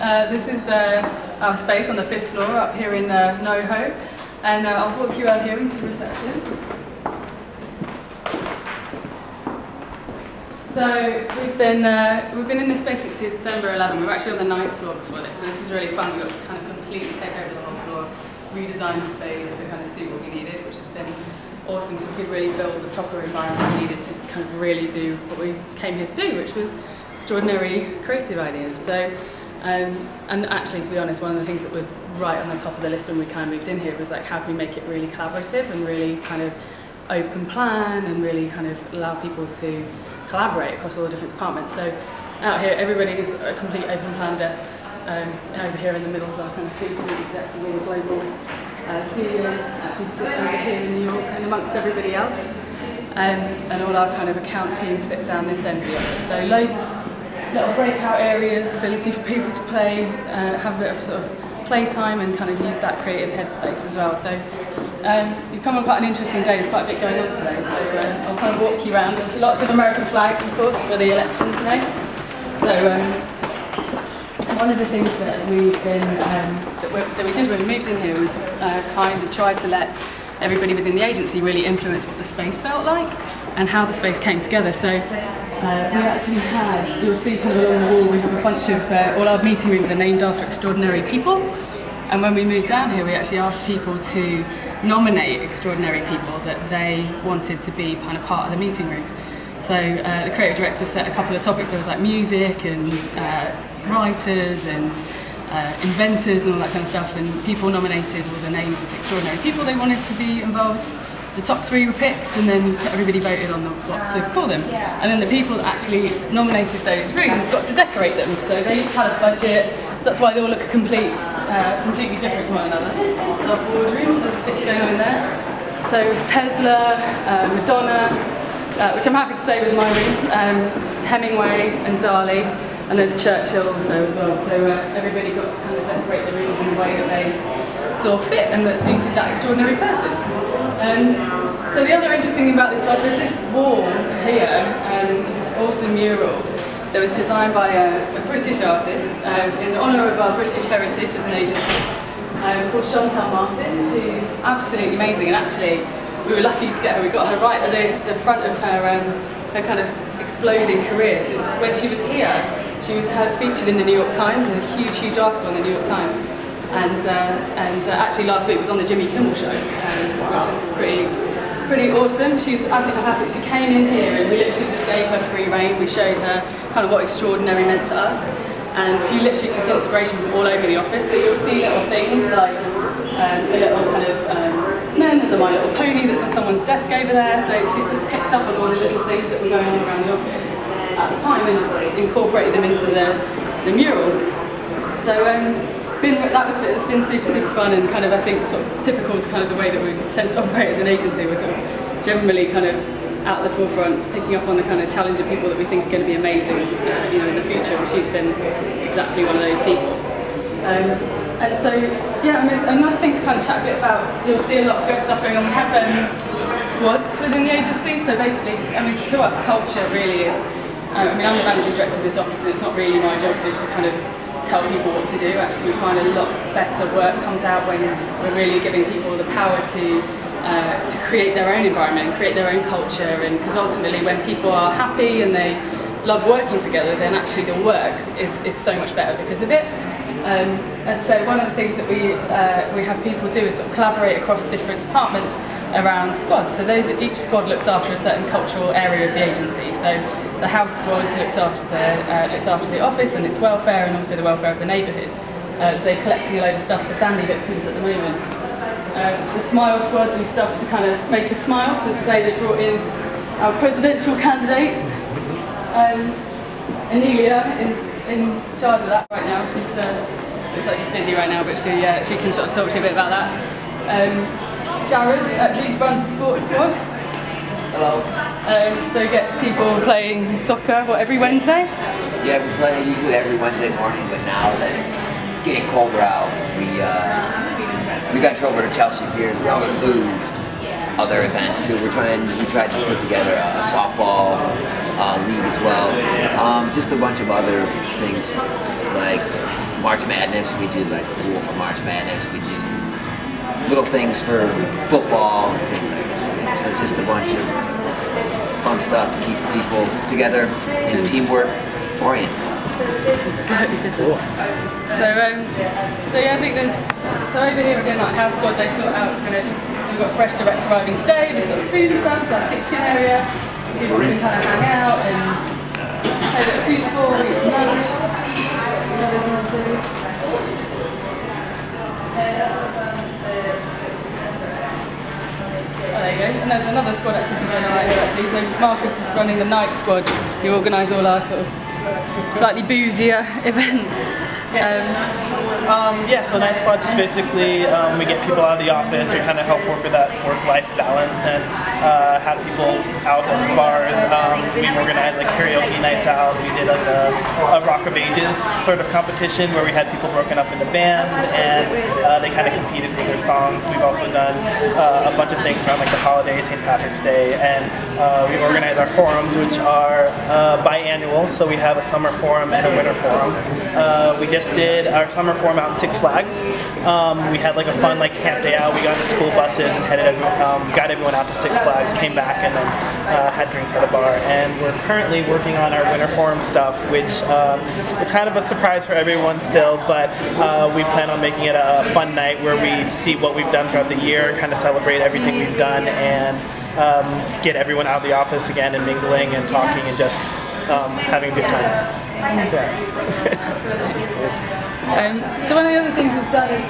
This is our space on the 5th floor up here in NoHo, and I'll walk you out here into reception. So we've been in this space since December 11. We were actually on the 9th floor before this, so this was really fun. We got to kind of completely take over the whole floor, redesign the space to kind of suit what we needed, which has been awesome. So we could really build the proper environment we needed to kind of really do what we came here to do, which was extraordinary creative ideas. So, and actually, to be honest, one of the things that was right on the top of the list when we kind of moved in here was like, how can we make it really collaborative and really kind of open plan and really kind of allow people to collaborate across all the different departments. So out here, everybody is a complete open plan desks. Over here in the middle is our kind of C-suite executive and global studios, actually sit over here in New York and amongst everybody else. And all our kind of account teams sit down this end of the office. So loads of little breakout areas, ability for people to play, have a bit of sort of playtime and kind of use that creative headspace as well. So you've come on quite an interesting day, there's quite a bit going on today, so I'll kind of walk you around. There's lots of American flags, of course, for the election today. So one of the things that we did when we moved in here was kind of try to let everybody within the agency really influence what the space felt like and how the space came together. So we actually had, you'll see kind of along the wall, we have a bunch of, all our meeting rooms are named after extraordinary people. And when we moved down here, we actually asked people to nominate extraordinary people that they wanted to be kind of part of the meeting rooms. So the creative director set a couple of topics. There was like music and writers and inventors and all that kind of stuff, and people nominated all the names of extraordinary people they wanted to be involved. The top 3 were picked, and then everybody voted on what to call them. And then the people that actually nominated those rooms got to decorate them. So they each had a budget, so that's why they all look completely different to one another. Our boardrooms are going on in there. So Tesla, Madonna, which I'm happy to say was my room, Hemingway and Dali, and there's Churchill also as well. So everybody got to kind of decorate the rooms in the way that they saw fit and that suited that extraordinary person. So the other interesting thing about this office is this wall here, this awesome mural that was designed by a British artist in honour of our British heritage as an agency, called Chantal Martin, who's absolutely amazing. And actually, we were lucky to get her. We got her right at the front of her kind of exploding career. Since when she was here, she was featured in the New York Times, in a huge article in the New York Times. And actually last week was on the Jimmy Kimmel Show, which was pretty awesome. She was absolutely fantastic. She came in here and we literally just gave her free rein. We showed her kind of what extraordinary meant to us, and she literally took inspiration from all over the office. So you'll see little things like a little kind of there's a My Little Pony that's on someone's desk over there. So she's just picked up on all the little things that were going on around the office at the time and just incorporated them into the mural. So it's been super fun, and kind of, I think, sort of typical to kind of the way that we tend to operate as an agency. We're sort of generally kind of out at the forefront, picking up on the kind of challenger people that we think are going to be amazing, you know, in the future. And she's been exactly one of those people. And so, yeah, I mean, another thing to kind of chat a bit about. You'll see a lot of good stuff going on. We have squads within the agency. So basically, I mean, to us, culture really is. I mean, I'm the managing director of this office, and it's not really my job just to kind of tell people what to do. Actually, we find a lot better work comes out when we're really giving people the power to create their own environment and create their own culture. And because ultimately, when people are happy and they love working together, then actually the work is so much better because of it. And so one of the things that we have people do is sort of collaborate across different departments around squads. So each squad looks after a certain cultural area of the agency. So the house squad looks after the office and its welfare, and also the welfare of the neighbourhood. So they're collecting a load of stuff for Sandy victims at the moment. The smile squad do stuff to kind of make us smile. So today they brought in our presidential candidates. Anelia is in charge of that right now. She's looks like she's busy right now, but she can sort of talk to you a bit about that. Jared actually runs the sports squad. Hello. So he gets people playing soccer, what, every Wednesday? Yeah, we play usually every Wednesday morning, but now that it's getting colder out, we venture over to Chelsea Piers. We also do other events too. We tried to put together a softball league as well. Just a bunch of other things like March Madness. We do like a pool for March Madness. We do little things for football and things like that. So it's just a bunch of fun stuff to keep people together and teamwork oriented. Cool. So yeah, I think so over here again, like House Squad, they sort out kind of, we've got fresh direct arriving today, there's sort of food and stuff, so like kitchen area, people can kind of hang out and play a bit of foosball, eat some lunch. Oh, there you go. And there's another squad activity going on right here actually. So Marcus is running the night squad. You organise all our sort of slightly boozier events. Yeah, so Night Squad just basically we get people out of the office, we kind of help work with that work-life balance and have people out at the bars. We organized like karaoke nights out. We did like a Rock of Ages sort of competition where we had people broken up into bands and they kind of competed with their songs. We've also done a bunch of things around like the holidays, St. Patrick's Day, and we've organized our forums, which are biannual. So we have a summer forum and a winter forum. We just did our summer forum out in Six Flags. We had like a fun like camp day out. We got into school buses and got everyone out to Six Flags, came back and then had drinks at a bar. And we're currently working on our winter forum stuff, which it's kind of a surprise for everyone still, but we plan on making it a fun night where we see what we've done throughout the year, kind of celebrate everything we've done, and get everyone out of the office again and mingling and talking and just having a good time. So one of the other things we've done is,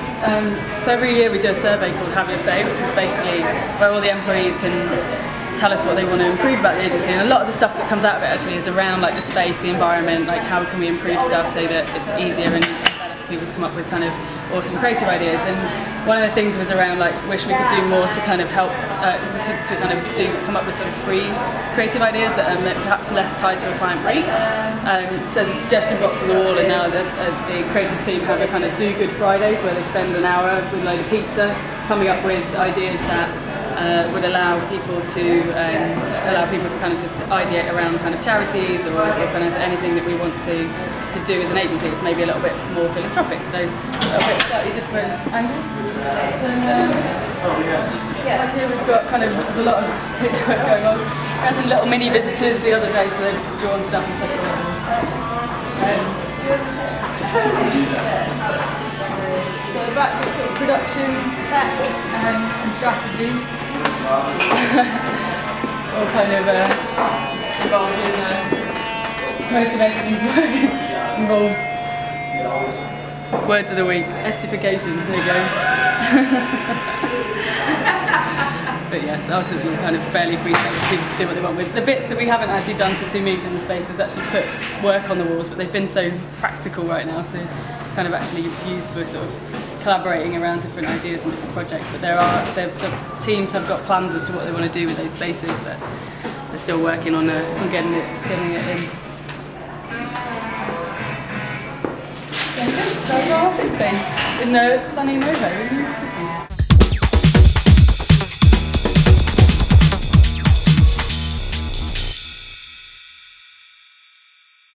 so every year we do a survey called Have Your Say, which is basically where all the employees can tell us what they want to improve about the agency, and a lot of the stuff that comes out of it actually is around like the space, the environment, like how can we improve stuff so that it's easier and better for people to come up with kind of awesome creative ideas. And one of the things was around like wish we could do more to kind of help to kind of come up with sort of free creative ideas that are perhaps less tied to a client brief. So there's a suggestion box on the wall, and now the creative team have a kind of Do Good Fridays where they spend an hour with a load of pizza coming up with ideas that would allow people to kind of just ideate around kind of charities or kind of anything that we want to do as an agency. It's maybe a little bit more philanthropic, so a little bit slightly different angle. So here we've got kind of, there's a lot of picture work going on. We had some little mini visitors the other day, so they've drawn stuff and stuff. So the back looks sort of production, tech and strategy. All kind of involved in most of Esti's work involves words of the week, estification, there you go. But yes, ultimately kind of fairly free space for people to do what they want with. The bits that we haven't actually done since we moved in the space was actually put work on the walls, but they've been so practical right now, so kind of actually used for sort of collaborating around different ideas and different projects. But the teams have got plans as to what they want to do with those spaces, but they're still working on getting it in. So our office space in sunny Novo.